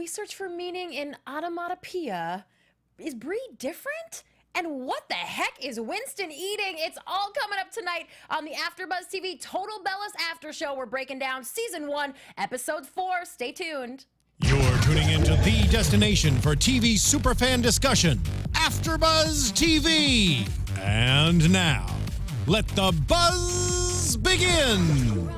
We search for meaning in onomatopoeia. Is Brie different? And what the heck is Winston eating? It's all coming up tonight on the AFTERBUZZ TV Total Bellas After Show. We're breaking down Season 1, Episode 4. Stay tuned. You're tuning into the destination for TV superfan discussion, AFTERBUZZ TV. And now, let the buzz begin.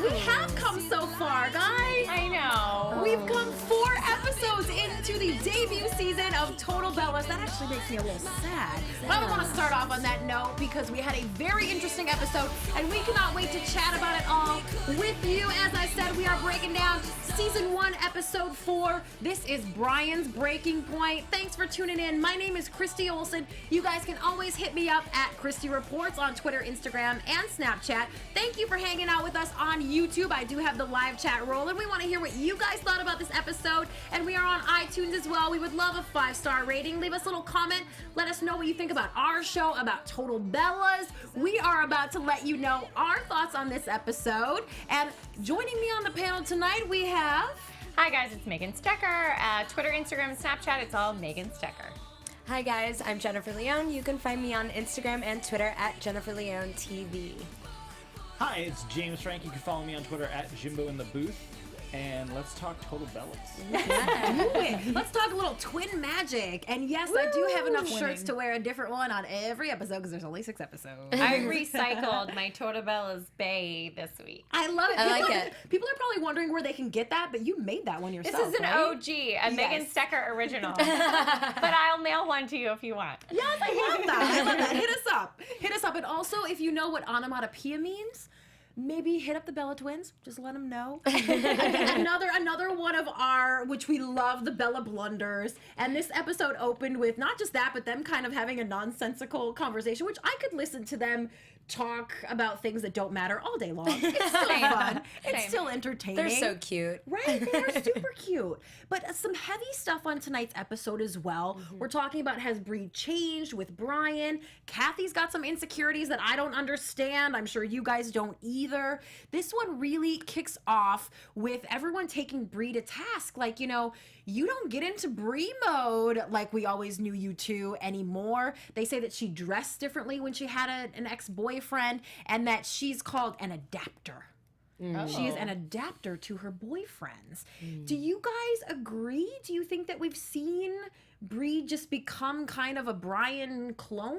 We have come so far, guys. I know. We've come 4 episodes into the debut season of Total Bellas. That actually makes me a little sad. But I want to start off on that note because we had a very interesting episode and we cannot wait to chat about it all with you. As I said, we are breaking down Season 1, Episode 4. This is Brian's Breaking Point. Thanks for tuning in. My name is Christy Olson. You guys can always hit me up at Christy Reports on Twitter, Instagram, and Snapchat. Thank you for hanging out with us on YouTube. I do have the live chat rolling. We want to hear what you guys thought about this episode, and we are on iTunes as well. We would love a 5-star rating. Leave us a little comment. Let us know what you think about our show, about Total Bellas. We are about to let you know our thoughts on this episode, and joining me on the panel tonight, we have... Hi guys, it's Megan Stecher. Twitter, Instagram, and Snapchat, it's all Megan Stecher. Hi guys, I'm Jennifer Leone. You can find me on Instagram and Twitter at Jennifer Leone TV. Hi, it's James Franck. You can follow me on Twitter at Jimbo in the Booth. And let's talk Total Bellas. Yeah. Let's talk a little twin magic. And yes, I do have enough shirts to wear a different one on every episode because there's only 6 episodes. I recycled my Total Bellas Bay this week. I love it. I like it. People are probably wondering where they can get that, but you made that one yourself. This is an right? OG, a Megan Stecher original. But I'll mail one to you if you want. Yes, I love that. I love that. Hit us up. Hit us up. And also, if you know what onomatopoeia means, maybe hit up the Bella twins. Just let them know. another one of our, which we love, the Bella Blunders. And this episode opened with not just that, but them kind of having a nonsensical conversation, which I could listen to them talk about things that don't matter all day long. It's still fun. It's still entertaining. They're so cute. Right? They're super cute. But some heavy stuff on tonight's episode as well. We're talking about, has Brie changed with Brian? Kathy's got some insecurities that I don't understand. I'm sure you guys don't either. This one really kicks off with everyone taking Brie to task. Like, you know, you don't get into Brie mode like we always knew you to anymore. They say that she dressed differently when she had an ex-boyfriend and that she's called an adapter. She is an adapter to her boyfriends. Do you guys agree? Do you think that we've seen Brie just become kind of a Brian clone?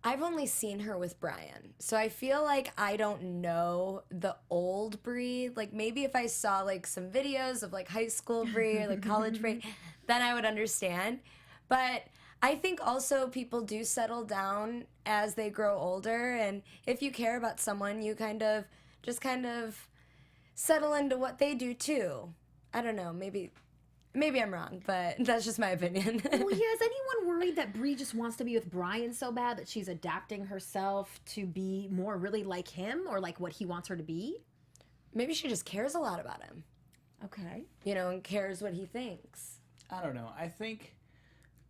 I've only seen her with Brian, so I feel like I don't know the old Brie. Like maybe if I saw like some videos of like high school Brie or like college Brie, then I would understand. But I think also people do settle down as they grow older, and if you care about someone, you kind of settle into what they do too. I don't know, maybe I'm wrong, but that's just my opinion. Well, yeah, is anyone worried that Brie just wants to be with Brian so bad that she's adapting herself to be more really like him or like what he wants her to be? Maybe she just cares a lot about him. Okay. You know, and cares what he thinks. I don't know. I think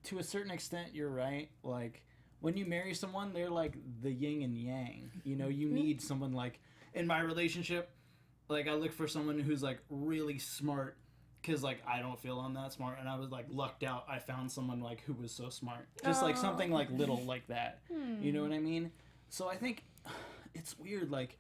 to a certain extent you're right. Like when you marry someone, they're like the yin and yang. You know, you need someone like in my relationship, like I look for someone who's like really smart. Because, like, I don't feel I'm that smart, and I was, like, lucked out. I found someone, like, who was so smart. Just, like, something, like, little like that. You know what I mean? So I think it's weird. Like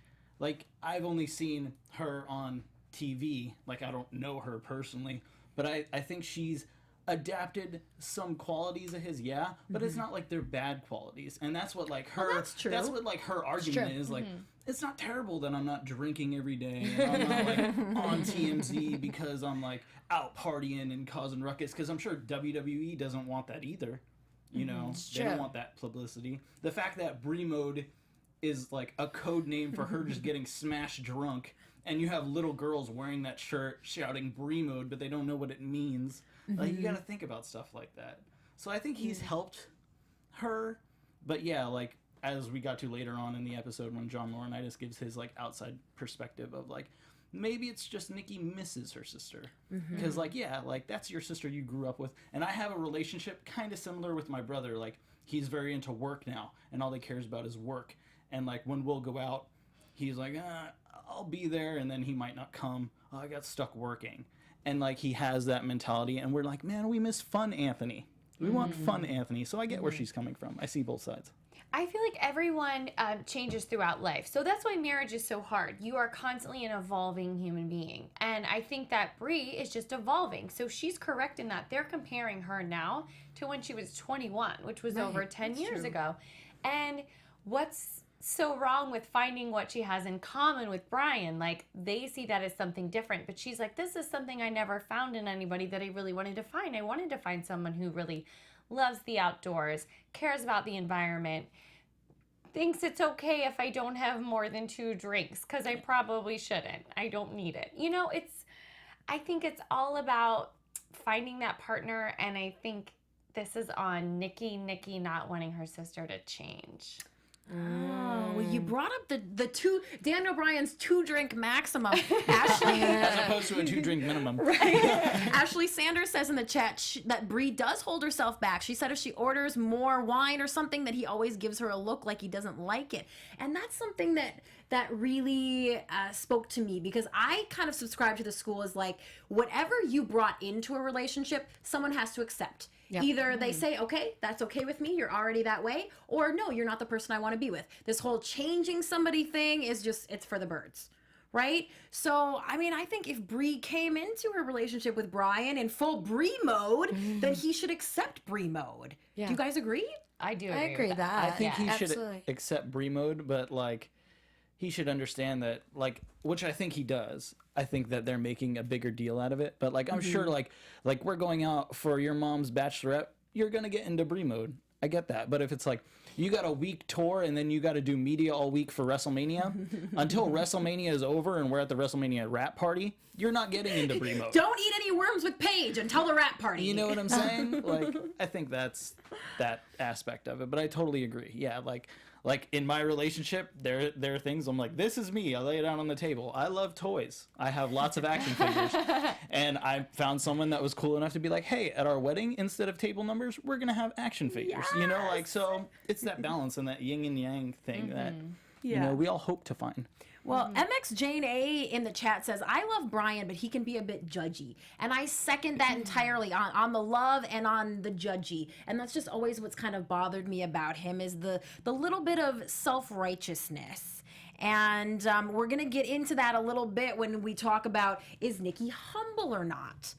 I've only seen her on TV. Like, I don't know her personally. But I think she's adapted some qualities of his, but it's not, like, they're bad qualities. And that's what, like, her... that's true. That's what, like, her argument is. Like, it's not terrible that I'm not drinking every day and I'm not like on TMZ because I'm like out partying and causing ruckus, because I'm sure WWE doesn't want that either. You know, they don't want that publicity. The fact that Brie mode is like a code name for her just getting smashed drunk, and you have little girls wearing that shirt shouting Brie mode, but they don't know what it means. Like, you got to think about stuff like that. So I think he's helped her, but yeah, like as we got to later on in the episode when John Laurinaitis gives his like outside perspective of like, maybe it's just Nikki misses her sister. Because like, yeah, like that's your sister you grew up with. And I have a relationship kind of similar with my brother. Like he's very into work now and all he cares about is work. And like when we'll go out, he's like, I'll be there, and then he might not come. Oh, I got stuck working. And like he has that mentality, and we're like, man, we miss fun Anthony. We want fun Anthony. So I get where she's coming from. I see both sides. I feel like everyone changes throughout life. So that's why marriage is so hard. You are constantly an evolving human being. And I think that Brie is just evolving. So she's correct in that. They're comparing her now to when she was 21, which was over 10 years ago. And what's so wrong with finding what she has in common with Bryan? Like, they see that as something different. But she's like, this is something I never found in anybody that I really wanted to find. I wanted to find someone who really loves the outdoors, cares about the environment, thinks it's okay if I don't have more than 2 drinks, because I probably shouldn't. I don't need it. You know, I think it's all about finding that partner, and I think this is on Nikki not wanting her sister to change. Oh, well, you brought up the two Daniel Bryan's 2-drink maximum. Ashley, As opposed to a 2-drink minimum. right? Ashley Sanders says in the chat that Brie does hold herself back. She said if she orders more wine or something, that he always gives her a look like he doesn't like it, and that's something that really spoke to me, because I kind of subscribe to the school as like, whatever you brought into a relationship, someone has to accept. Yep. Either they say, okay, that's okay with me, you're already that way, or no, you're not the person I want to be with. This whole changing somebody thing is just, it's for the birds, right? So, I mean, I think if Brie came into her relationship with Bryan in full Brie mode, then he should accept Brie mode. Yeah. Do you guys agree? I do I agree agree with that. I think he absolutely. should accept Brie mode, but like he should understand that, like, which I think he does. I think that they're making a bigger deal out of it. But like I'm sure like we're going out for your mom's bachelorette, you're gonna get into Brie mode. I get that. But if it's like you got a week tour and then you got to do media all week for WrestleMania, until WrestleMania is over and we're at the WrestleMania rap party, you're not getting into Brie mode. Don't eat any worms with Paige until the rap party. You know what I'm saying? Like, I think that's that aspect of it. But I totally agree. Yeah, like in my relationship, there are things I'm like, this is me. I lay it out on the table. I love toys. I have lots of action figures. And I found someone that was cool enough to be like, hey, at our wedding, instead of table numbers, we're going to have action figures. You know, like, so it's that balance and that yin and yang thing that, you know, we all hope to find. Well, MX Jane A in the chat says, I love Bryan, but he can be a bit judgy. And I second that entirely on the love and on the judgy. And that's just always what's kind of bothered me about him, is the little bit of self-righteousness. And we're going to get into that a little bit when we talk about, is Nikki humble or not?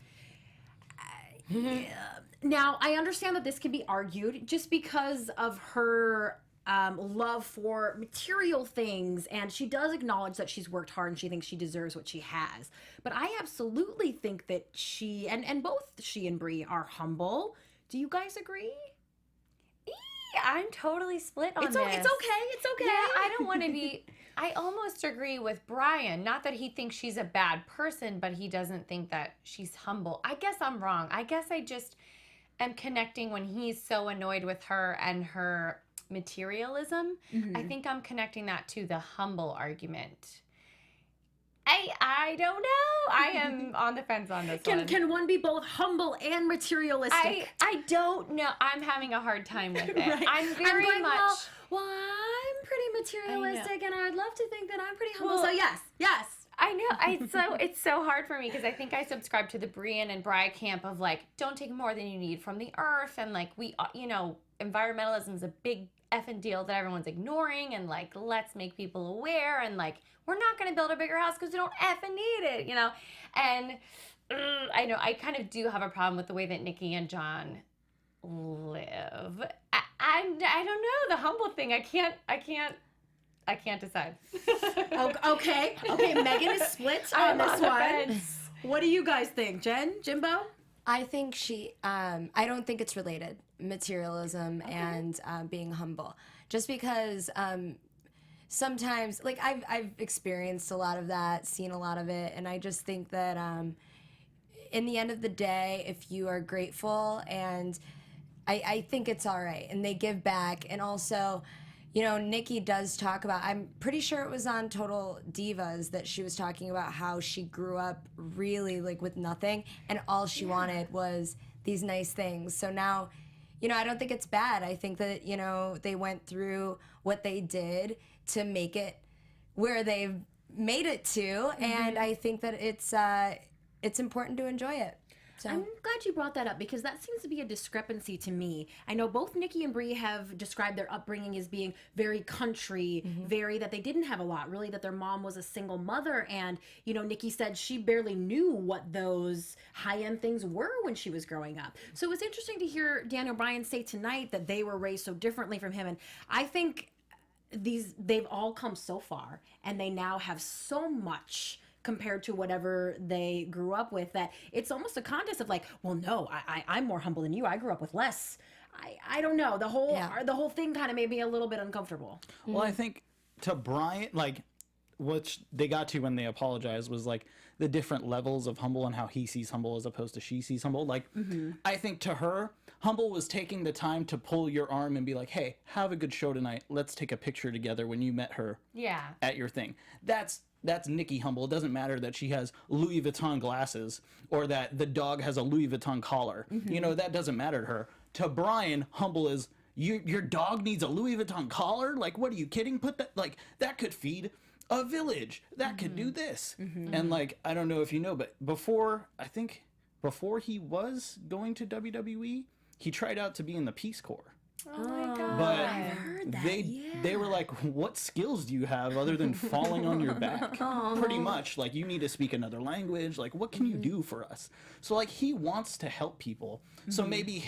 Now, I understand that this can be argued just because of her love for material things, and she does acknowledge that she's worked hard and she thinks she deserves what she has. But I absolutely think that she and both she and Brie are humble. Do you guys agree? I'm totally split on this. It's okay. It's okay. Yeah, I don't want to be. I almost agree with Bryan. Not that he thinks she's a bad person, but he doesn't think that she's humble. I guess I'm wrong. I guess I just am connecting when he's so annoyed with her and her materialism. I think I'm connecting that to the humble argument. I don't know. I am on the fence on this one. Can one be both humble and materialistic? I don't know. I'm having a hard time with it. Right. I'm very going, much. Well, I'm pretty materialistic, and I'd love to think that I'm pretty humble. Well, so yes. I know. It's so hard for me because I think I subscribe to the Brian and Bri camp of like, don't take more than you need from the earth, and like environmentalism is a big effing deal that everyone's ignoring, and like, let's make people aware, and like, we're not going to build a bigger house because we don't effing need it, and I know I kind of do have a problem with the way that Nikki and John live. I don't know, the humble thing, I can't decide. Okay, Megan is split on this one. What do you guys think, Jimbo? I think I don't think it's related, materialism and being humble. Just because sometimes, like, I've experienced a lot of that, seen a lot of it, and I just think that in the end of the day, if you are grateful, and I think it's all right, and they give back, and also, Nikki does talk about, I'm pretty sure it was on Total Divas that she was talking about how she grew up really like with nothing, and all she wanted was these nice things. So now, I don't think it's bad. I think that, they went through what they did to make it where they've made it to, and I think that it's important to enjoy it. So. I'm glad you brought that up because that seems to be a discrepancy to me. I know both Nikki and Brie have described their upbringing as being very country, very that they didn't have a lot, really that their mom was a single mother. And, you know, Nikki said she barely knew what those high-end things were when she was growing up. So it's interesting to hear Daniel Bryan say tonight that they were raised so differently from him. And I think they've all come so far and they now have so much compared to whatever they grew up with, that it's almost a contest of like, well, no, I'm more humble than you. I grew up with less. I don't know. The whole thing kind of made me a little bit uncomfortable. Well, I think to Bryan, like, which they got to when they apologized was like the different levels of humble and how he sees humble as opposed to she sees humble. Like, I think to her, humble was taking the time to pull your arm and be like, hey, have a good show tonight. Let's take a picture together when you met her at your thing. That's Nikki humble. It doesn't matter that she has Louis Vuitton glasses or that the dog has a Louis Vuitton collar. You know, that doesn't matter to her. To Bryan, humble is, your dog needs a Louis Vuitton collar? Like, what are you kidding? Put that, like, that could feed a village. That could do this. And, like, I don't know if you know, but before he was going to WWE, he tried out to be in the Peace Corps. Oh my God. But I've heard that, they were like, what skills do you have other than falling on your back? Pretty much, like, you need to speak another language. Like, what can you do for us? So, like, he wants to help people. So maybe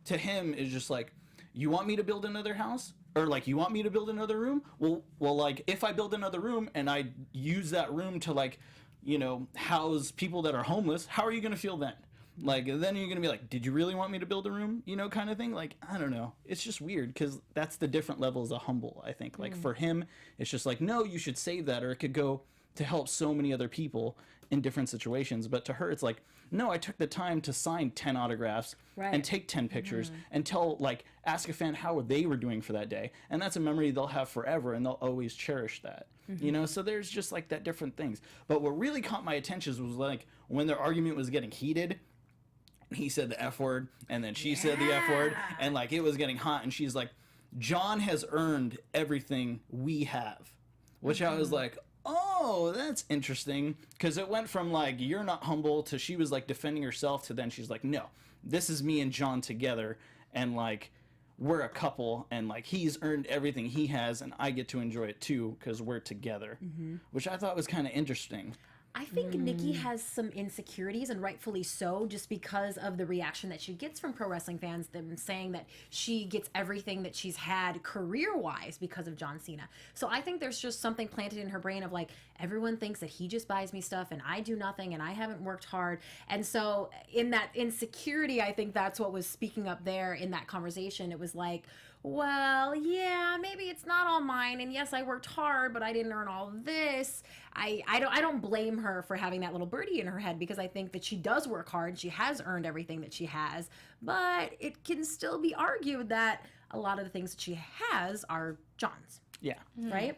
to him is just like, you want me to build another house? Or like, you want me to build another room? Well, like, if I build another room and I use that room to, like, you know, house people that are homeless, how are you going to feel then? Like, then you're going to be like, did you really want me to build a room? You know, kind of thing. Like, I don't know. It's just weird because that's the different levels of humble, I think. Like, for him, it's just like, no, you should save that, or it could go to help so many other people in different situations. But to her, it's like, no, I took the time to sign 10 autographs and take 10 pictures and ask a fan how they were doing for that day. And that's a memory they'll have forever and they'll always cherish that. You know, so there's just like that different things. But what really caught my attention was like when their argument was getting heated, he said the F word, and then she said the F word, and like it was getting hot, and she's like, John has earned everything we have. Which I was like, oh, that's interesting. Because it went from like, you're not humble, to she was like defending herself, to then she's like, no, this is me and John together, and like, we're a couple, and like, he's earned everything he has, and I get to enjoy it too, because we're together. Which I thought was kind of interesting. I think Nikki has some insecurities, and rightfully so, just because of the reaction that she gets from pro wrestling fans, them saying that she gets everything that she's had career-wise because of John Cena. So I think there's just something planted in her brain of like, everyone thinks that he just buys me stuff and I do nothing and I haven't worked hard. And so in that insecurity, I think that's what was speaking up there in that conversation. It was like, well, yeah, maybe it's not all mine, and yes, I worked hard, but I didn't earn all this. I don't blame her for having that little birdie in her head, because I think that she does work hard. She has earned everything that she has, but it can still be argued that a lot of the things that she has are John's. Yeah. Right?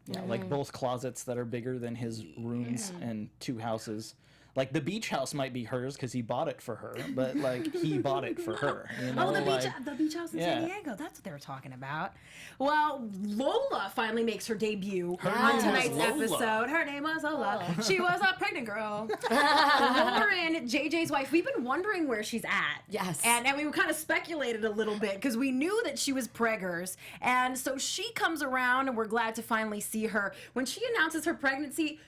Yeah, like both closets that are bigger than his rooms and 2 houses. Like, the beach house might be hers because he bought it for her, but, like, he bought it for her. You know? Oh, the beach house in San Diego. That's what they were talking about. Well, Lola finally makes her debut on tonight's episode. Her name was Lola. She was a pregnant girl. Lauren, JJ's wife. We've been wondering where she's at. Yes. And we kind of speculated a little bit because we knew that she was preggers. And so she comes around, and we're glad to finally see her. When she announces her pregnancy,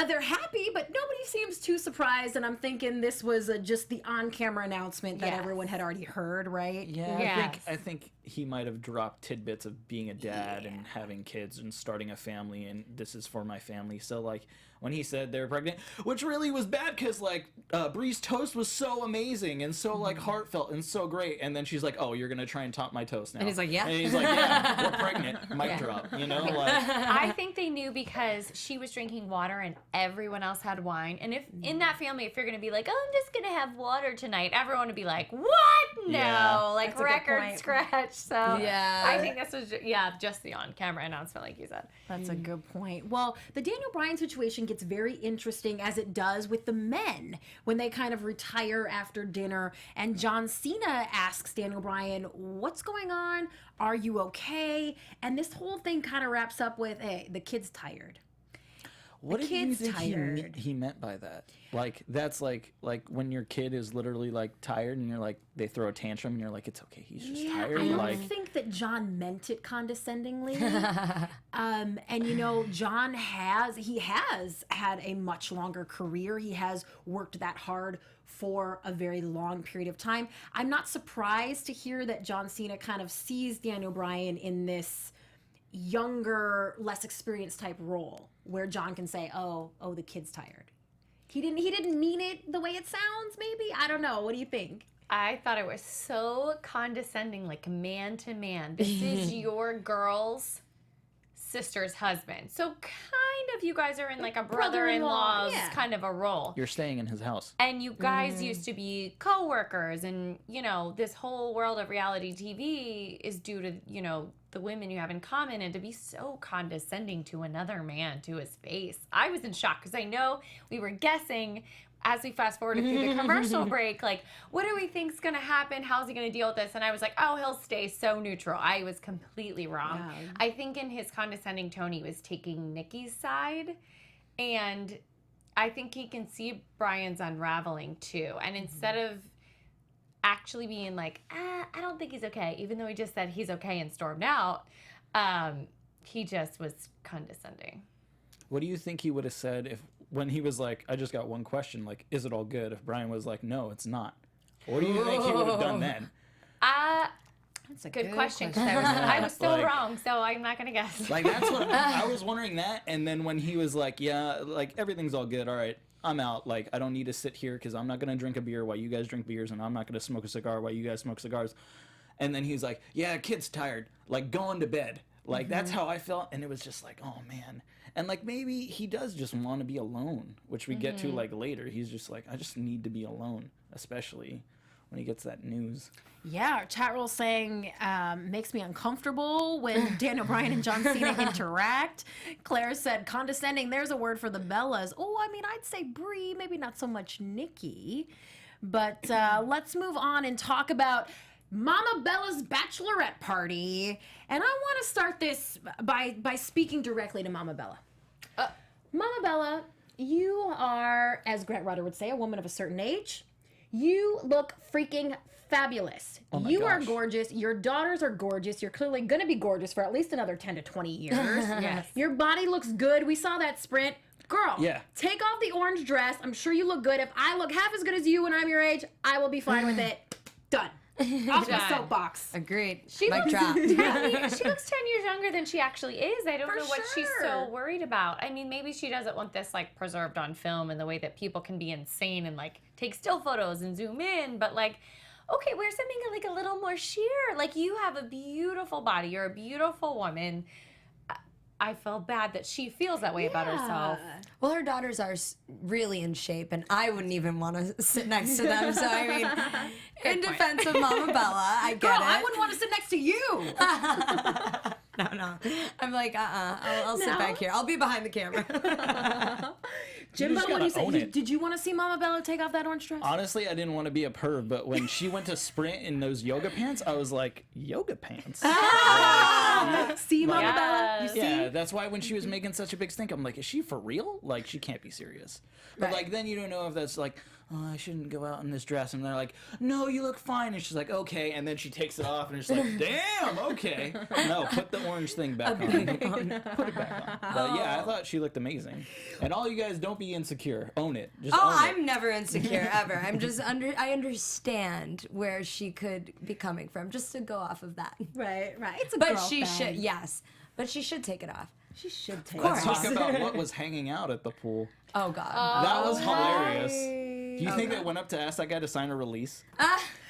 they're happy, but nobody seems too surprised, and I'm thinking this was just the on-camera announcement that everyone had already heard, right? Yeah, I think he might have dropped tidbits of being a dad and having kids and starting a family, and this is for my family. So, like, when he said they're pregnant, which really was bad because, like, Brie's toast was so amazing and so, like, heartfelt and so great, and then she's like, oh, you're going to try and top my toast now. And he's like, yeah. And he's like, yeah, we're pregnant. Mic drop, you know? Like, I think they knew because she was drinking water and everyone else had wine. And if in that family, if you're going to be like, oh, I'm just going to have water tonight, everyone would be like, what? No. Yeah. Like, That's a good record point. scratch. So Yeah. I think this was, just the on-camera announcement, like you said. That's a good point. Well, the Daniel Bryan situation gets very interesting, as it does with the men when they kind of retire after dinner. And John Cena asks Daniel Bryan, what's going on? Are you okay? And this whole thing kind of wraps up with, hey, the kid's tired. What The did you kid's think tired. he meant by that? Like, that's like when your kid is literally like tired and you're like, they throw a tantrum and you're like, it's okay, he's just tired. I don't Like, think that John meant it condescendingly. And you know, John has had a much longer career. He has worked that hard for a very long period of time. I'm not surprised to hear that John Cena kind of sees Daniel Bryan in this younger, less experienced type role where John can say, oh, the kid's tired. He didn't mean it the way it sounds, maybe. I don't know. What do you think? I thought it was so condescending, like man to man. This is your girl's sister's husband. So kind of you guys are in like a brother-in-law's yeah. kind of a role. you're staying in his house. And you guys used to be co-workers, and, you know, this whole world of reality TV is due to, you know, the women you have in common, and to be so condescending to another man to his face. I was in shock because I know we were guessing as we fast forwarded through the commercial break, like, what do we think's going to happen? How's he going to deal with this? And I was like, oh, he'll stay so neutral. I was completely wrong. Yeah. I think in his condescending tone, he was taking Nikki's side, and I think he can see Brian's unraveling too. And instead of actually being like, I don't think he's okay, even though he just said he's okay and stormed out, he just was condescending. What do you think he would have said if, when he was like, I just got one question, like, is it all good? If Brian was like, no, it's not. What do you think he would have done then? That's a Good question, because I was so Like- wrong, so I'm not going to guess. Like, that's what I was wondering that. And then when he was like, yeah, like, everything's all good. All right, I'm out. Like, I don't need to sit here because I'm not going to drink a beer while you guys drink beers, and I'm not going to smoke a cigar while you guys smoke cigars. And then he's like, yeah, kid's tired. Like, going to bed. Like, that's how I felt. And it was just like, oh, man. And, like, maybe he does just want to be alone, which we get to, like, later. He's just like, I just need to be alone, especially when he gets that news. Yeah, our chat roll saying makes me uncomfortable when Daniel Bryan and John Cena interact. Claire said condescending. There's a word for the Bellas. Oh, I mean, I'd say Brie, maybe not so much Nikki. But let's move on and talk about Mama Bella's bachelorette party. And I want to start this by speaking directly to Mama Bella. Mama Bella, you are, as Grant Rutter would say, a woman of a certain age. You look freaking fabulous. Oh my You are gosh. gorgeous. Your daughters are gorgeous. You're clearly going to be gorgeous for at least another 10 to 20 years. Yes. Your body looks good. We saw that sprint. Girl, Yeah. take off the orange dress. I'm sure you look good. If I look half as good as you when I'm your age, I will be fine with it. Done. Off the Done. soapbox. Agreed. She Mic looks, drop. 10 she looks 10 years younger than she actually is. I don't For know what she's so sure. worried about. I mean, maybe she doesn't want this, like, preserved on film in the way that people can be insane and, like, take still photos and zoom in. But, like, okay, wear something, like, a little more sheer. Like, you have a beautiful body. You're a beautiful woman. I feel bad that she feels that way about herself. Well, her daughters are really in shape, and I wouldn't even want to sit next to them. So, I mean, in defense of Mama Bella, I get Girl, it. I wouldn't want to sit next to you. No. I'm like, I'll sit back here. I'll be behind the camera. Jimbo, just what do you gotta own say? it. Did you want to see Mama Bella take off that orange dress? Honestly, I didn't want to be a perv, but when she went to sprint in those yoga pants, I was like, yoga pants? See, Mama Yes. Bella? You see? Yeah, that's why when she was making such a big stink, I'm like, is she for real? Like, she can't be serious. But, Right. like, then you don't know if that's like, oh, I shouldn't go out in this dress. And they're like, no, you look fine. And she's like, okay. And then she takes it off, and it's like, damn, okay. No, put the orange thing back on. Put it back on. But, yeah, I thought she looked amazing. And all you guys, don't be insecure. Own it. Just Oh, own I'm it. never insecure ever. I'm just I understand where she could be coming from, just to go off of that. Right. It's a But girl she thing. should, yes. But she should take it off. She should take Let's it talk off. about what was hanging out at the pool. Oh God. That was hilarious. Do you think they went up to ask that guy to sign a release?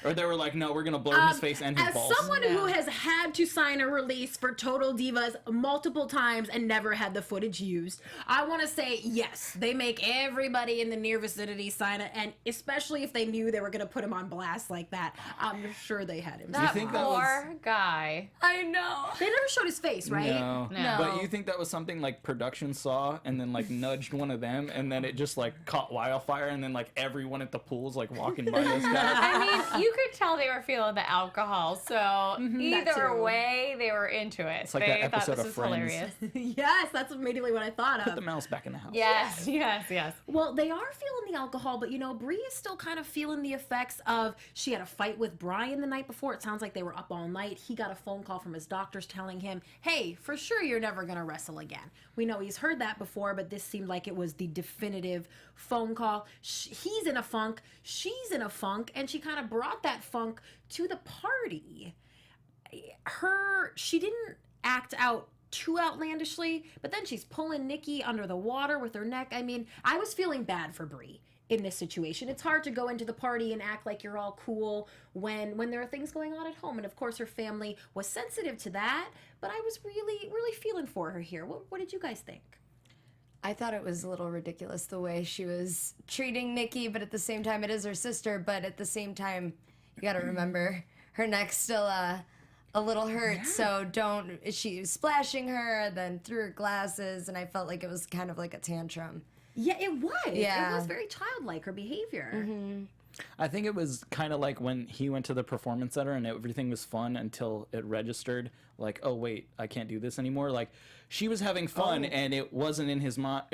Or they were like, no, we're going to blur his face and his as balls. someone who has had to sign a release for Total Divas multiple times and never had the footage used, I want to say yes, they make everybody in the near vicinity sign it, and especially if they knew they were going to put him on blast like that, I'm sure they had him. That think that poor guy. I know. They never showed his face, right? No. No. But you think that was something like production saw and then like nudged one of them and then it just like caught wildfire and then like everyone at the pool's like walking by this guy? I mean, you could tell they were feeling the alcohol, so that either too. way, they were into it. It's like they that thought episode this of was Friends. hilarious. Yes, that's immediately what I thought Put of. the mouse back in the house. Yes, yes, yes. Well, they are feeling the alcohol, but you know, Brie is still kind of feeling the effects of she had a fight with Bryan the night before. It sounds like they were up all night. He got a phone call from his doctors telling him, hey, for sure you're never going to wrestle again. We know he's heard that before, but this seemed like it was the definitive phone call. He's in a funk, she's in a funk, and she kind of brought that funk to the party. She didn't act out too outlandishly, but then she's pulling Nikki under the water with her neck. I mean, I was feeling bad for Brie in this situation. It's hard to go into the party and act like you're all cool when there are things going on at home. And of course, her family was sensitive to that, but I was really feeling for her here. What did you guys think? I thought it was a little ridiculous the way she was treating Nikki, but at the same time, it is her sister. But at the same time, you got to remember her neck's still a little hurt. So she was splashing her, then threw her glasses, and I felt like it was kind of like a tantrum. Yeah, it was. Yeah. It was very childlike, her behavior. I think it was kind of like when he went to the performance center and everything was fun until it registered like, oh wait, I can't do this anymore. Like she was having fun and it wasn't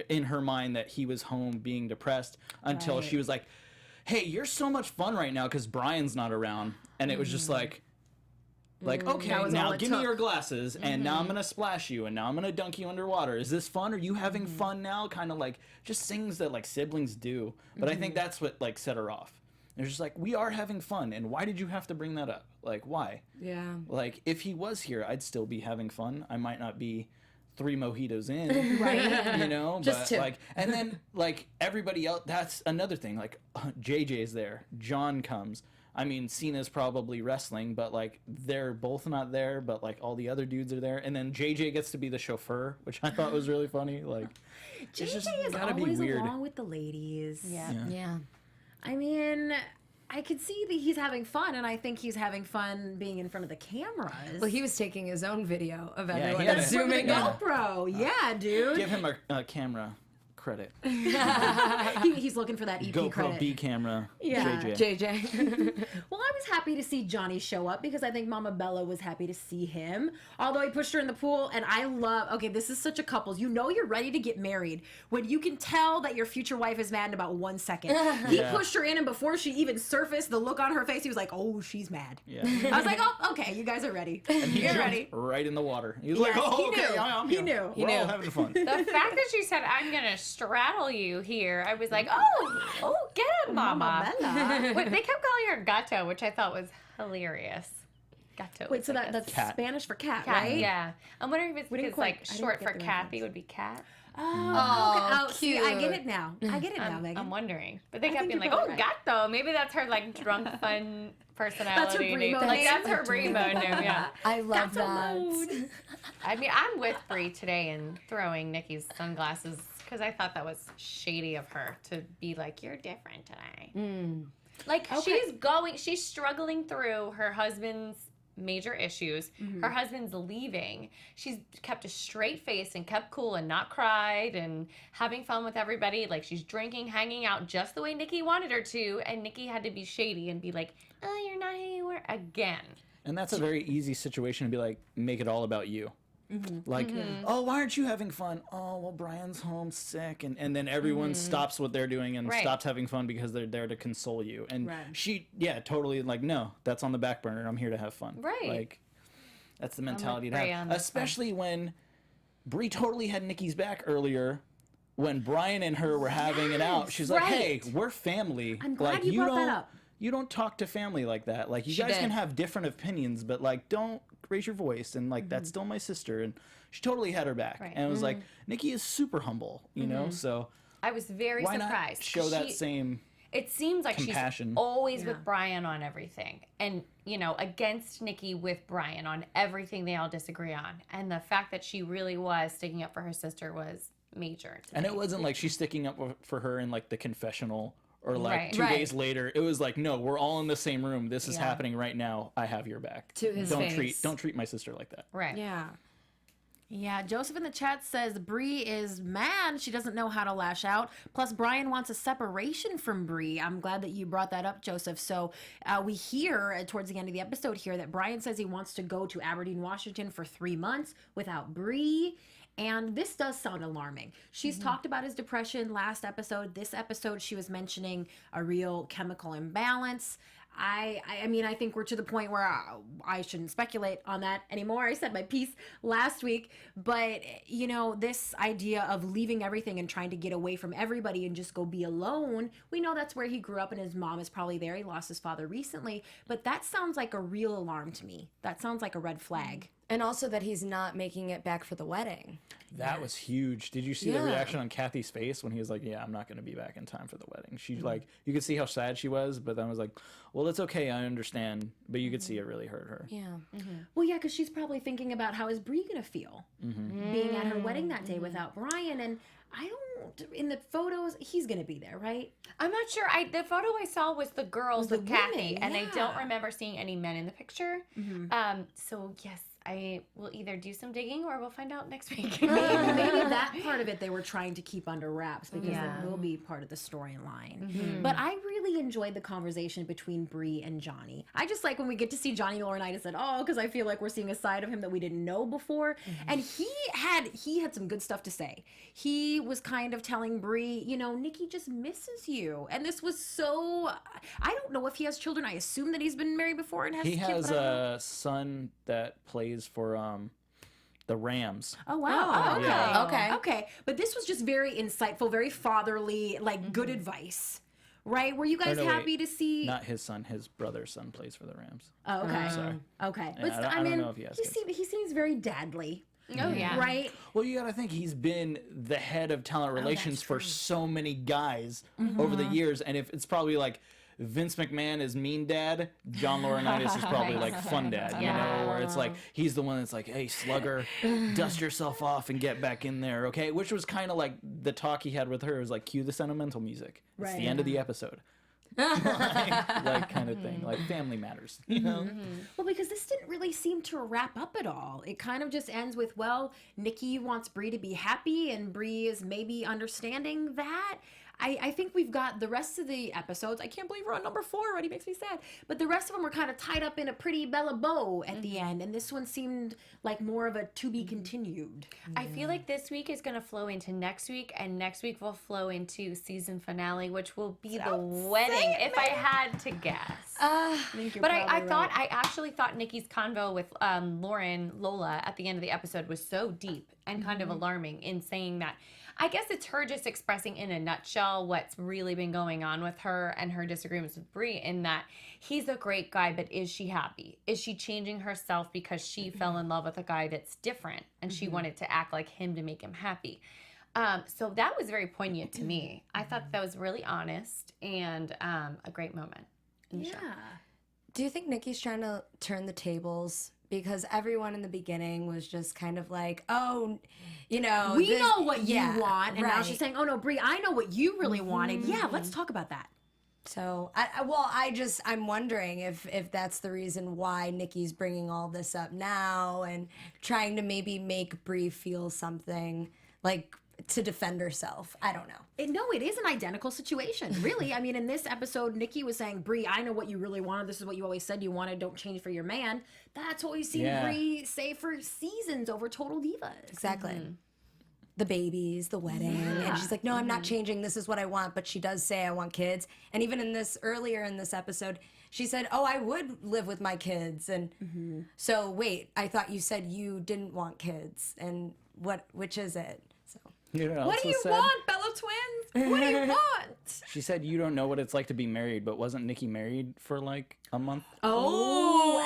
in her mind that he was home being depressed until she was like, hey, you're so much fun right now because Bryan's not around. And it was just like, okay, That was all now it give me took. your glasses, and now I'm going to splash you, and now I'm going to dunk you underwater. Is this fun? Are you having fun now? Kind of like just things that like siblings do. But I think that's what like set her off. It's just like, we are having fun, and why did you have to bring that up? Like, why? Yeah. Like, if he was here, I'd still be having fun. I might not be 3 mojitos in, Right. you know? Just but 2. like, and then like everybody else, that's another thing. Like JJ's there, John comes. I mean, Cena's probably wrestling, but like they're both not there, but like all the other dudes are there. And then JJ gets to be the chauffeur, which I thought was really funny. Like, it's JJ just is gotta be always weird. along with the ladies. Yeah. I mean, I could see that he's having fun, and I think he's having fun being in front of the cameras. Well, he was taking his own video of he everyone had a- That's from the zooming in. GoPro. Yeah, dude. Give him a camera credit. He's looking for that EP GoPro credit. B camera. Yeah. JJ. JJ. Well, I was happy to see Johnny show up because I think Mama Bella was happy to see him. Although he pushed her in the pool, and I love, okay, this is such a couples. You know you're ready to get married when you can tell that your future wife is mad in about 1 second. He pushed her in, and before she even surfaced, the look on her face, he was like, oh, she's mad. Yeah. I was like, oh, okay, you guys are ready. And he You're jumped ready. right in the water. He was like, Yes, oh, he okay, knew. I'm He here. knew. We're all having fun. The fact that she said, I'm going to straddle you here, I was like, oh, get him, Mama. Bella. Wait, they kept calling her Gato, which I thought was hilarious. Gato. Wait, is so like a that's cat. Spanish for cat, cat, right? yeah. I'm wondering if it's We didn't because, quite- like, I didn't short get for the Kathy reference. would be cat. Oh, okay. See, I get cute. it now. I get it now, Megan. I'm wondering. But they I kept think being you're like, both oh, Gato. Maybe that's her, like, drunk, fun personality. Brie mode Like, name. that's her Brie mode name, yeah. I love Gato that. mode. I mean, I'm with Brie today and throwing Nikki's sunglasses because I thought that was shady of her to be like, you're different today. Like, she's struggling through her husband's major issues. Her husband's leaving. She's kept a straight face and kept cool and not cried and having fun with everybody. Like, she's drinking, hanging out just the way Nikki wanted her to, and Nikki had to be shady and be like, oh, you're not who you were again. And that's a very easy situation to be like, make it all about you. Like, oh, why aren't you having fun? Oh, well, Brian's home sick. And then everyone stops what they're doing and Right. stops having fun because they're there to console you. And Right. she, totally like, no, that's on the back burner. I'm here to have fun. Right. Like, that's the mentality to Brie have. on this Especially when Brie totally had Nikki's back earlier. When Brian and her were having it out, she's like, "Hey, we're family. I'm glad like, you brought that don't, up. you don't talk to family like that. Like, you guys did. can have different opinions, but like, don't raise your voice. And like, that's still my sister." And she totally had her back. Right. And it was like, Nikki is super humble, you know. So I was very why surprised. not show that same? it seems like Compassion. she's always with Bryan on everything. And, you know, against Nikki with Bryan on everything they all disagree on. And the fact that she really was sticking up for her sister was major to And me. it wasn't like she's sticking up for her in like the confessional or like Right. 2 days later. It was like, no, we're all in the same room. This is Yeah. happening right now. I have your back. To his face. Don't treat my sister like that. Right. Yeah. Yeah, Joseph in the chat says Brie is mad. She doesn't know how to lash out. Plus, Bryan wants a separation from Brie. I'm glad that you brought that up, Joseph. So we hear towards the end of the episode here that Bryan says he wants to go to Aberdeen, Washington for 3 months without Brie. And this does sound alarming. She's talked about his depression last episode. This episode, she was mentioning a real chemical imbalance. I mean, I think we're to the point where I shouldn't speculate on that anymore. I said my piece last week, but you know, this idea of leaving everything and trying to get away from everybody and just go be alone, we know that's where he grew up and his mom is probably there. He lost his father recently, but that sounds like a real alarm to me. That sounds like a red flag. And also that he's not making it back for the wedding. That was huge. Did you see the Yeah. reaction on Kathy's face when he was like, yeah, I'm not going to be back in time for the wedding? She like, you could see how sad she was, but then was like, well, it's okay. I understand. But you could see it really hurt her. Yeah. Well, yeah, because she's probably thinking about how is Brie gonna feel being at her wedding that day without Bryan, and I don't. In the photos, he's gonna be there, right? I'm not sure. The photo I saw was the girls The with Kathy, women, and I don't yeah. remember seeing any men in the picture. So yes, I will either do some digging or we'll find out next week. Maybe that part of it they were trying to keep under wraps because Yeah. it will be part of the storyline. But I really enjoyed the conversation between Brie and Johnny. I just like when we get to see Johnny Laurinaitis at all because I feel like we're seeing a side of him that we didn't know before. And he had some good stuff to say. He was kind of telling Brie, you know, Nikki just misses you. And this was so, I don't know if he has children. I assume that he's been married before and has He kids. has but I don't know. a son that plays for the Rams. Oh wow! Oh, okay, yeah. Okay. okay. But this was just very insightful, very fatherly, like good advice, right? Were you guys no, wait. happy to see? Not his son. His brother's son plays for the Rams. Oh, okay, Sorry. okay. Yeah, But I don't- I I don't mean, know if he has kids. he seems very dadly, Oh yeah. right? Well, you got to think he's been the head of talent relations for so many guys over the years, and if it's probably like Vince McMahon is mean dad, John Laurinaitis is probably like fun dad, you know, where it's like he's the one that's like, hey, slugger, dust yourself off and get back in there, okay? Which was kind of like the talk he had with her. It was like, cue the sentimental music. It's Right. the end of the episode. like kind of thing, like family matters, you know? Well, because this didn't really seem to wrap up at all. It kind of just ends with, well, Nikki wants Brie to be happy, and Brie is maybe understanding that. I think we've got the rest of the episodes. I can't believe we're on number 4 already. Makes me sad. But the rest of them were kind of tied up in a pretty Bella bow at the end, and this one seemed like more of a to be continued. I feel like this week is going to flow into next week, and next week will flow into season finale, which will be the wedding, if I had to guess. But I actually thought Nikki's convo with Lola at the end of the episode was so deep and kind of alarming in saying that. I guess it's her just expressing in a nutshell what's really been going on with her and her disagreements with Brie, in that he's a great guy, but is she happy? Is she changing herself because she fell in love with a guy that's different and she wanted to act like him to make him happy? So that was very poignant to me. I thought that was really honest and a great moment in the show. Do you think Nikki's trying to turn the tables? Because everyone in the beginning was just kind of like, oh, you know. We know what you yeah, want, and now right. she's saying, oh no, Brie, I know what you really wanted. Yeah, let's talk about that. So, I'm wondering if that's the reason why Nikki's bringing all this up now and trying to maybe make Brie feel something, like to defend herself. I don't know. It is an identical situation, really. I mean, in this episode, Nikki was saying, Brie, I know what you really wanted. This is what you always said you wanted. Don't change for your man. That's what we've seen Brie say for seasons over Total Divas. Exactly. The babies, the wedding. And she's like, no, I'm not changing. This is what I want. But she does say, I want kids. And even in this, earlier in this episode, she said, oh, I would live with my kids. And so, wait, I thought you said you didn't want kids. And which is it? So. You know what What else do was you said? want, Bella Twins? What do you want? She said you don't know what it's like to be married, but wasn't Nikki married for like a month? Oh,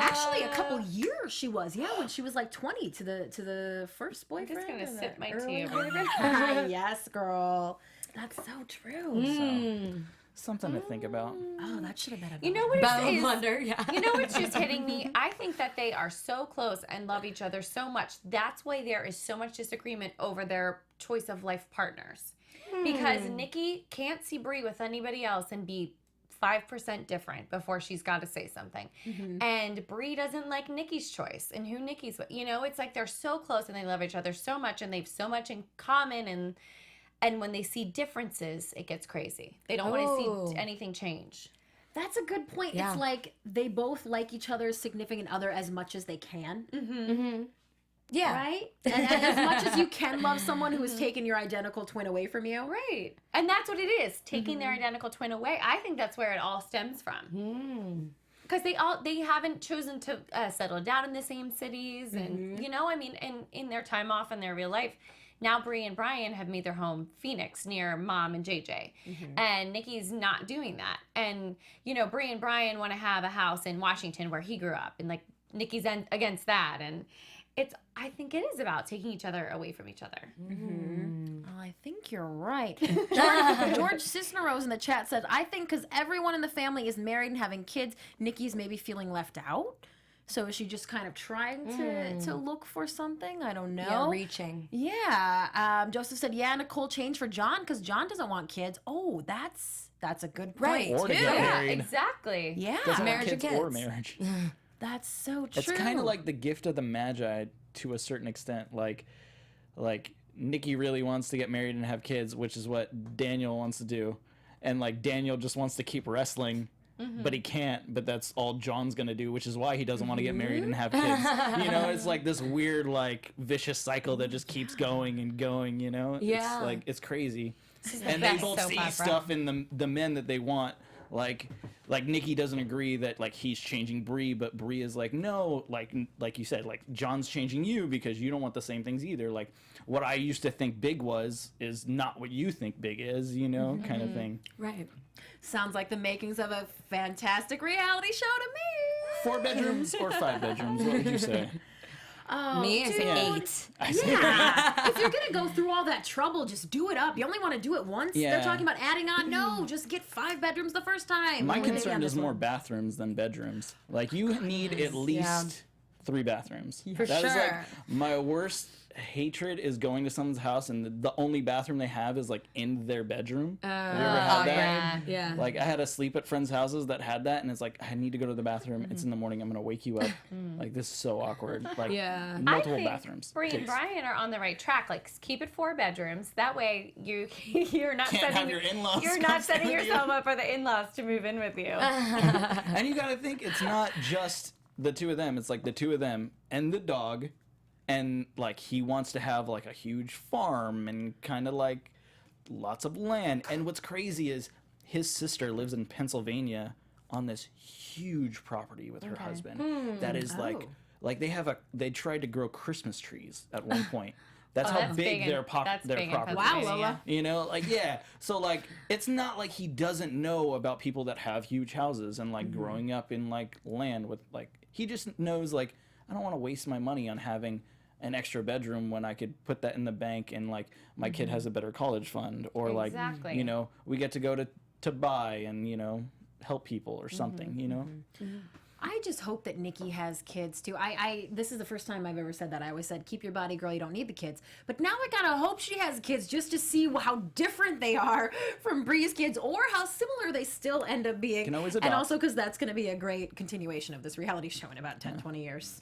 actually, a couple years she was. Yeah, when she was like 20 to the first boyfriend. gonna and sip the my early tea over boyfriend. Yes, girl. That's so true. Something to think about. Oh, that should have been a You know what Bella it is? Blunder, yeah. You know what's just hitting me? I think that they are so close and love each other so much. That's why there is so much disagreement over their choice of life partners. Because Nikki can't see Brie with anybody else and be 5% different before she's got to say something. And Brie doesn't like Nikki's choice and who Nikki's with. You know, it's like they're so close and they love each other so much and they've so much in common, and when they see differences, it gets crazy. They don't want to see anything change. That's a good point. Yeah. It's like they both like each other's significant other as much as they can. Yeah. Right? And as much as you can love someone who has taken your identical twin away from you. Right. And that's what it is, taking their identical twin away. I think that's where it all stems from. Because they haven't chosen to settle down in the same cities. And, you know, I mean, in their time off in their real life, now Brie and Brian have made their home Phoenix near Mom and JJ. And Nikki's not doing that. And, you know, Brie and Brian want to have a house in Washington where he grew up. And, like, Nikki's against that. And I think it is about taking each other away from each other. I think you're right. George Cisneros in the chat says, I think because everyone in the family is married and having kids, Nikki's maybe feeling left out. So is she just kind of trying to look for something? I don't know. Yeah, reaching. Yeah. Joseph said, yeah, Nicole changed for John because John doesn't want kids. Oh, that's a good point. Right. Or to get Yeah, married. exactly. Yeah. Doesn't want Marriage or kids or kids. marriage. That's so true. It's kind of like the gift of the Magi to a certain extent. Like Nikki really wants to get married and have kids, which is what Daniel wants to do. And like Daniel just wants to keep wrestling, but he can't. But that's all John's gonna do, which is why he doesn't want to get married and have kids. You know, it's like this weird, like vicious cycle that just keeps going and going. You know, Yeah. it's like it's crazy. the And they best both soap see opera. stuff in the men that they want. Like Nikki doesn't agree that like he's changing Brie, but Brie is like, no, like you said, like John's changing you because you don't want the same things either. Like what I used to think big is not what you think big is, you know, kind of thing. Right. Sounds like the makings of a fantastic reality show to me. 4 bedrooms or 5 bedrooms? What would you say? Oh, Me, I say dude. 8. I say Yeah. If you're gonna go through all that trouble, just do it up. You only want to do it once. Yeah. They're talking about adding on. No, just get 5 bedrooms the first time. My Only maybe concern on is this more one. bathrooms than bedrooms. Like you need at least 3 bathrooms. For That is like sure. my worst hatred is going to someone's house and the only bathroom they have is like in their bedroom. Have you ever had that? Yeah. Like I had to sleep at friends' houses that had that, and it's like I need to go to the bathroom. It's in the morning. I'm gonna wake you up. Like this is so awkward. Like Yeah. multiple I think bathrooms. Brie and please. Brian are on the right track. Like, keep it 4 bedrooms. That way, you're not Can't setting have your in-laws You're come not stay setting with you. yourself up for the in-laws to move in with you. And you gotta think it's not just the 2 of them. It's like the 2 of them and the dog, and like he wants to have like a huge farm and kind of like lots of land. And what's crazy is his sister lives in Pennsylvania on this huge property with her husband. That is like they tried to grow Christmas trees at one point. That's how that's big big their in- property that's big in is. Wow, Pennsylvania. Lola. You know, like, yeah. So, like, it's not like he doesn't know about people that have huge houses and, like, growing up in, like, land with, like, he just knows, like, I don't want to waste my money on having an extra bedroom when I could put that in the bank and, like, my kid has a better college fund. Or, like, Exactly. you know, we get to go to buy and, you know, help people or something, you know? I just hope that Nikki has kids too. This is the first time I've ever said that. I always said, keep your body, girl, you don't need the kids. But now I gotta hope she has kids just to see how different they are from Brie's kids or how similar they still end up being. Can always and adopt. also because that's gonna be a great continuation of this reality show in about 10, 20 years.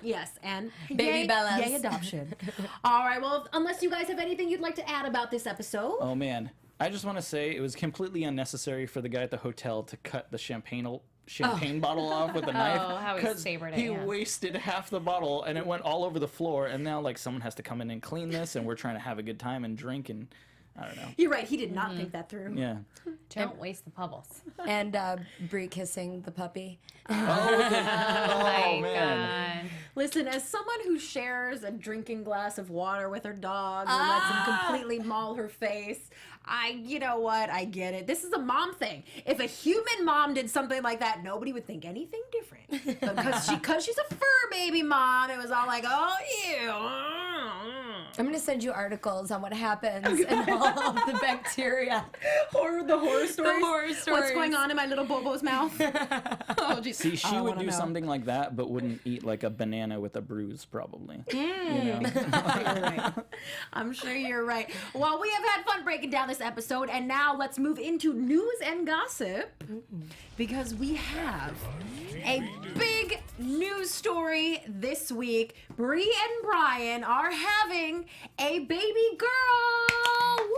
Yes, and Baby yay, Bellas. yay adoption. All right, well, unless you guys have anything you'd like to add about this episode. Oh, man. I just want to say it was completely unnecessary for the guy at the hotel to cut the champagne bottle off with a knife. Oh, how he 'cause savored it, he yeah. wasted half the bottle and it went all over the floor. And now, like, someone has to come in and clean this, and we're trying to have a good time and drink, and I don't know. You're right, he did not think that through. Yeah. Don't waste the bubbles. And Brie kissing the puppy. Oh my man. God. Listen, as someone who shares a drinking glass of water with her dog and lets him completely maul her face, you know what? I get it. This is a mom thing. If a human mom did something like that, nobody would think anything different. Because she's a fur baby mom, it was all like, oh, ew. I'm gonna send you articles on what happens in all of the bacteria. The horror stories. The horror stories. What's going on in my little Bobo's mouth? Oh, geez. See, she I would wanna do know. something like that, but wouldn't eat like a banana with a bruise, probably. You know? You're right. I'm sure you're right. Well, we have had fun breaking down this episode, and now let's move into news and gossip because we have a big news story this week. Brie and Brian are having a baby girl.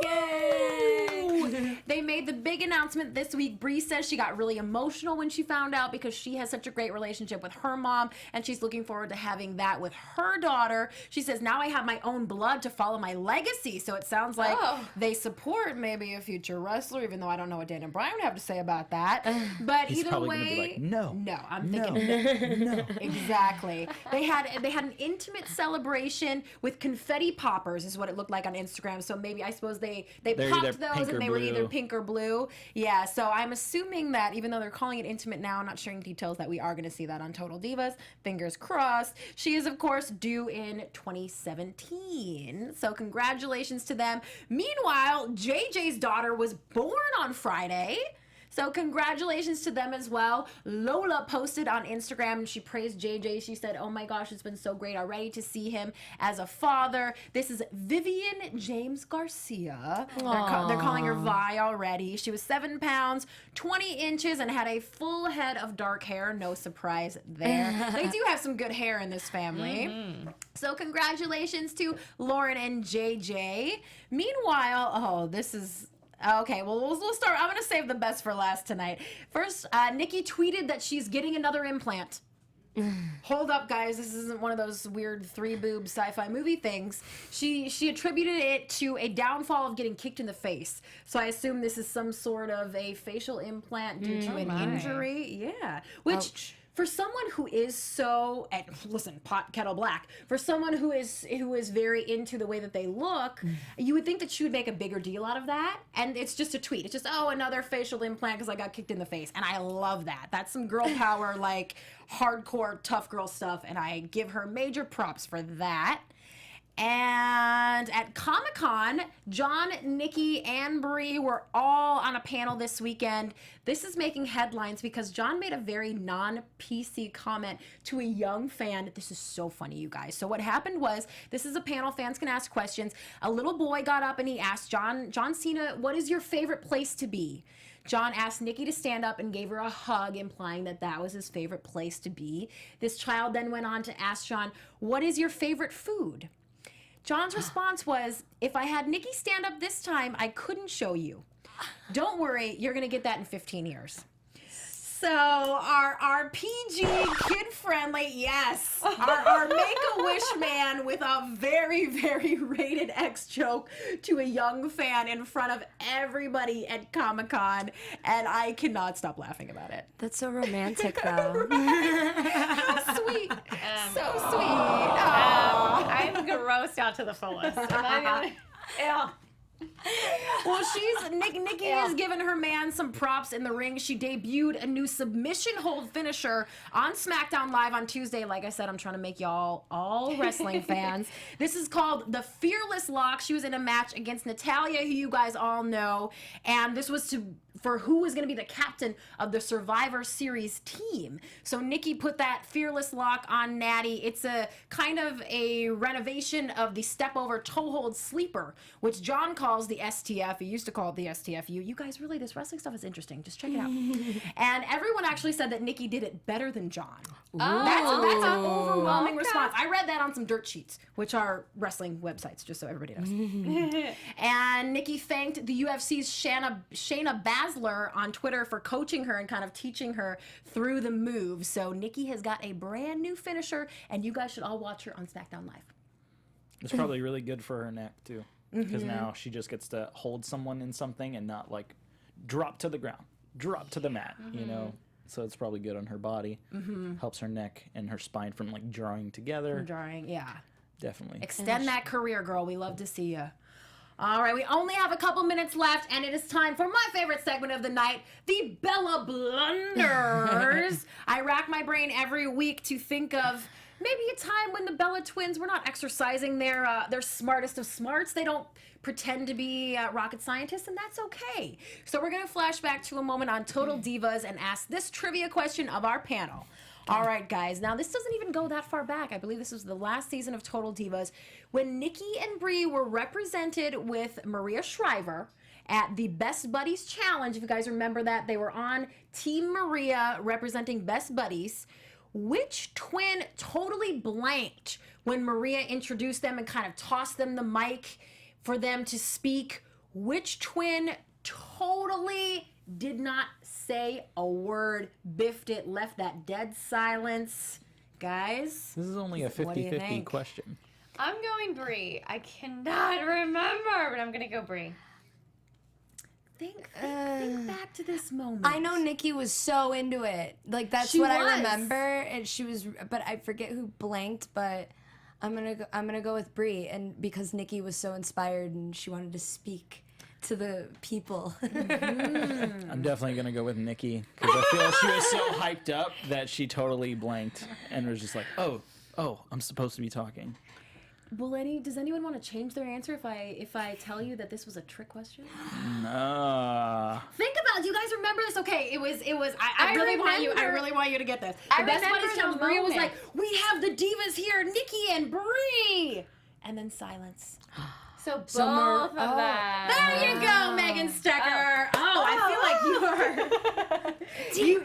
Yay! They made the big announcement this week. Brie says she got really emotional when she found out because she has such a great relationship with her mom, and she's looking forward to having that with her daughter. She says, now I have my own blood to follow my legacy. So it sounds like they support maybe a future wrestler, even though I don't know what Dan and Brian would have to say about that. But He's either probably gonna way, be like, no. I'm thinking no. Exactly. They had an intimate celebration with confetti poppers, is what it looked like on Instagram. So maybe I suppose they They're popped either those pink and or they were either blue. pink or blue. Yeah. So I'm assuming that even though they're calling it intimate now, not sharing details, that we are going to see that on Total Divas. Fingers crossed. She is of course due in 2017. So congratulations to them. Meanwhile, JJ's daughter was born on Friday. So congratulations to them as well. Lola posted on Instagram and she praised JJ. She said, oh my gosh, it's been so great already to see him as a father. This is Vivian James Garcia. They're calling her Vi already. She was 7 pounds, 20 inches, and had a full head of dark hair. No surprise there. They do have some good hair in this family. So congratulations to Lauren and JJ. Meanwhile, this is... Okay, well, we'll start. I'm going to save the best for last tonight. First, Nikki tweeted that she's getting another implant. Hold up, guys. This isn't one of those weird 3-boob sci-fi movie things. She attributed it to a downfall of getting kicked in the face. So I assume this is some sort of a facial implant due to an injury. Yeah. Which... Ouch. For someone who is so, and listen, pot kettle black. For someone who is very into the way that they look, you would think that she would make a bigger deal out of that. And it's just a tweet. It's just, another facial implant because I got kicked in the face. And I love that. That's some girl power, like hardcore tough girl stuff. And I give her major props for that. And at Comic-Con, John, Nikki, and Brie were all on a panel this weekend. This is making headlines because John made a very non-PC comment to a young fan. This is so funny, you guys. So what happened was, this is a panel, fans can ask questions. A little boy got up and he asked John Cena, what is your favorite place to be? John asked Nikki to stand up and gave her a hug, implying that that was his favorite place to be. This child then went on to ask John, what is your favorite food? John's response was, if I had Nikki stand up this time, I couldn't show you. Don't worry, you're going to get that in 15 years. So our PG, kid-friendly, yes, our Make-A-Wish man with a very, very rated X joke to a young fan in front of everybody at Comic-Con, and I cannot stop laughing about it. That's so romantic, though. How sweet. So sweet. Aw. I'm grossed out to the fullest. Am I the only- Yeah. Well, Nikki has given her man some props in the ring. She debuted a new submission hold finisher on SmackDown Live on Tuesday. Like I said, I'm trying to make y'all all wrestling fans. This is called the Fearless Lock. She was in a match against Natalya, who you guys all know, and this was for who was going to be the captain of the Survivor Series team. So Nikki put that Fearless Lock on Natty. It's a kind of a renovation of the step over toe hold sleeper, which John calls the STF. He used to call it the STFU. You guys, really, this wrestling stuff is interesting. Just check it out. And everyone actually said that Nikki did it better than John. That's an overwhelming response. I read that on some dirt sheets, which are wrestling websites, just so everybody knows. And Nikki thanked the UFC's Shayna Baszler on Twitter for coaching her and kind of teaching her through the moves. So Nikki has got a brand new finisher, and you guys should all watch her on SmackDown Live. It's probably really good for her neck, too. Because now she just gets to hold someone in something and not, like, drop to the ground, drop to the mat, you know? So it's probably good on her body. Helps her neck and her spine from, like, drawing together. Yeah. Definitely. Extend that career, girl. We love to see you. All right, we only have a couple minutes left, and it is time for my favorite segment of the night, the Bella Blunders. I rack my brain every week to think of maybe a time when the Bella twins were not exercising their smartest of smarts. They don't pretend to be rocket scientists, and that's okay. So we're gonna flash back to a moment on Total Divas and ask this trivia question of our panel. All right, guys. Now, this doesn't even go that far back. I believe this was the last season of Total Divas when Nikki and Brie were represented with Maria Shriver at the Best Buddies Challenge. If you guys remember that, they were on Team Maria representing Best Buddies. Which twin totally blanked when Maria introduced them and kind of tossed them the mic for them to speak? Which twin totally did not say a word, biffed it, left that dead silence? Guys? This is only a 50-50 question. I'm going Brie. I cannot remember, but I'm going to go Brie. Think back to this moment. I know Nikki was so into it. Like, that's She what was. I remember. And she was, but I forget who blanked, but I'm gonna go with Brie, and because Nikki was so inspired and she wanted to speak to the people. I'm definitely going to go with Nikki because I feel she was so hyped up that she totally blanked and was just like, oh, I'm supposed to be talking. Well, does anyone want to change their answer if I tell you that this was a trick question? Think Think about it. You guys remember this? Okay, it was. I really want you to get this. I The Best remember Buddies the Challenge, Maria was moment. like, "We have the divas here, Nikki and Brie," and then silence. So both Mar- of them. There you go, Megan Stecher. I feel like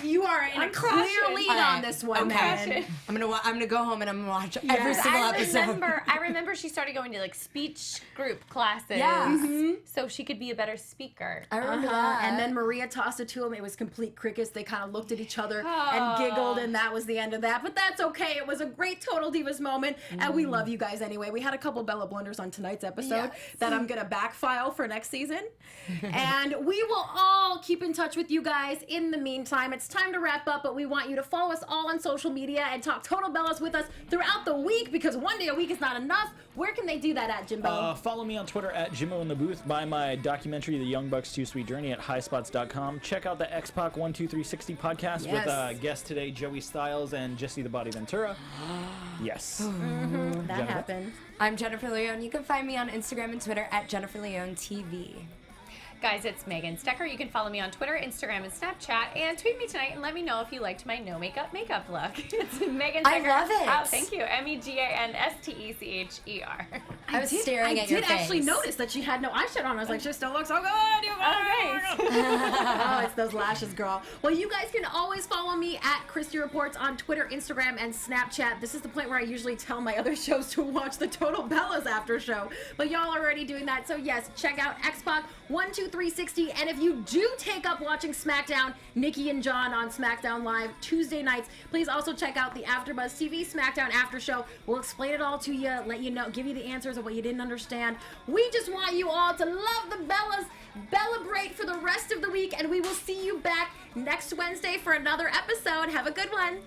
you are in a clear crushing. lead on this one, Megan. I'm gonna go home and I'm gonna watch every single episode. I remember she started going to like speech group classes. Yeah. So she could be a better speaker. I remember that. And then Maria tossed it to him. It was complete crickets. They kind of looked at each other and giggled, and that was the end of that. But that's okay. It was a great Total Divas moment, and we love you guys anyway. We had a couple Bella Blunders on tonight's episode that I'm gonna backfile for next season, and we will all keep in touch with you guys. In the meantime, it's time to wrap up, but we want you to follow us all on social media and talk Total Bellas with us throughout the week, because one day a week is not enough. Where can they do that at, Jimbo? Follow me on Twitter at Jimbo in the Booth. Buy my documentary, The Young Bucks' Too Sweet Journey, at highspots.com. Check out the X-Pac 12360 podcast with guest today, Joey Styles and Jesse the Body Ventura. Yes. That happened. I'm Jennifer Leone. You can find me on Instagram and Twitter at Jennifer Leone TV. Guys, it's Megan Stecher. You can follow me on Twitter, Instagram, and Snapchat, and tweet me tonight and let me know if you liked my no makeup look. It's Megan Stecher. I love it. Oh, thank you. MEGANSTECHER. I was staring at your face. I did actually notice that she had no eyeshadow on. I was like, she still looks so good. You guys. Oh, Oh, it's those lashes, girl. Well, you guys can always follow me at Christy Reports on Twitter, Instagram, and Snapchat. This is the point where I usually tell my other shows to watch the Total Bellas after show, but y'all are already doing that. So yes, check out Xbox 12360, and if you do take up watching SmackDown, Nikki and John on SmackDown Live Tuesday nights, please also check out the AfterBuzz TV SmackDown After Show. We'll explain it all to you, let you know, give you the answers of what you didn't understand. We just want you all to love the Bellas, celebrate for the rest of the week, and we will see you back next Wednesday for another episode. Have a good one.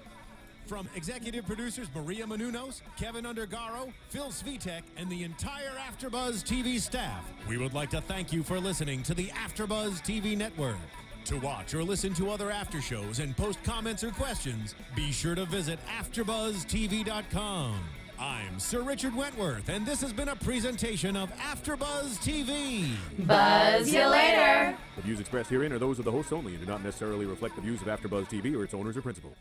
From executive producers Maria Menounos, Kevin Undergaro, Phil Svitek, and the entire AfterBuzz TV staff, we would like to thank you for listening to the AfterBuzz TV network. To watch or listen to other after shows and post comments or questions, be sure to visit AfterBuzzTV.com. I'm Sir Richard Wentworth, and this has been a presentation of AfterBuzz TV. Buzz you later. The views expressed herein are those of the hosts only and do not necessarily reflect the views of AfterBuzz TV or its owners or principals.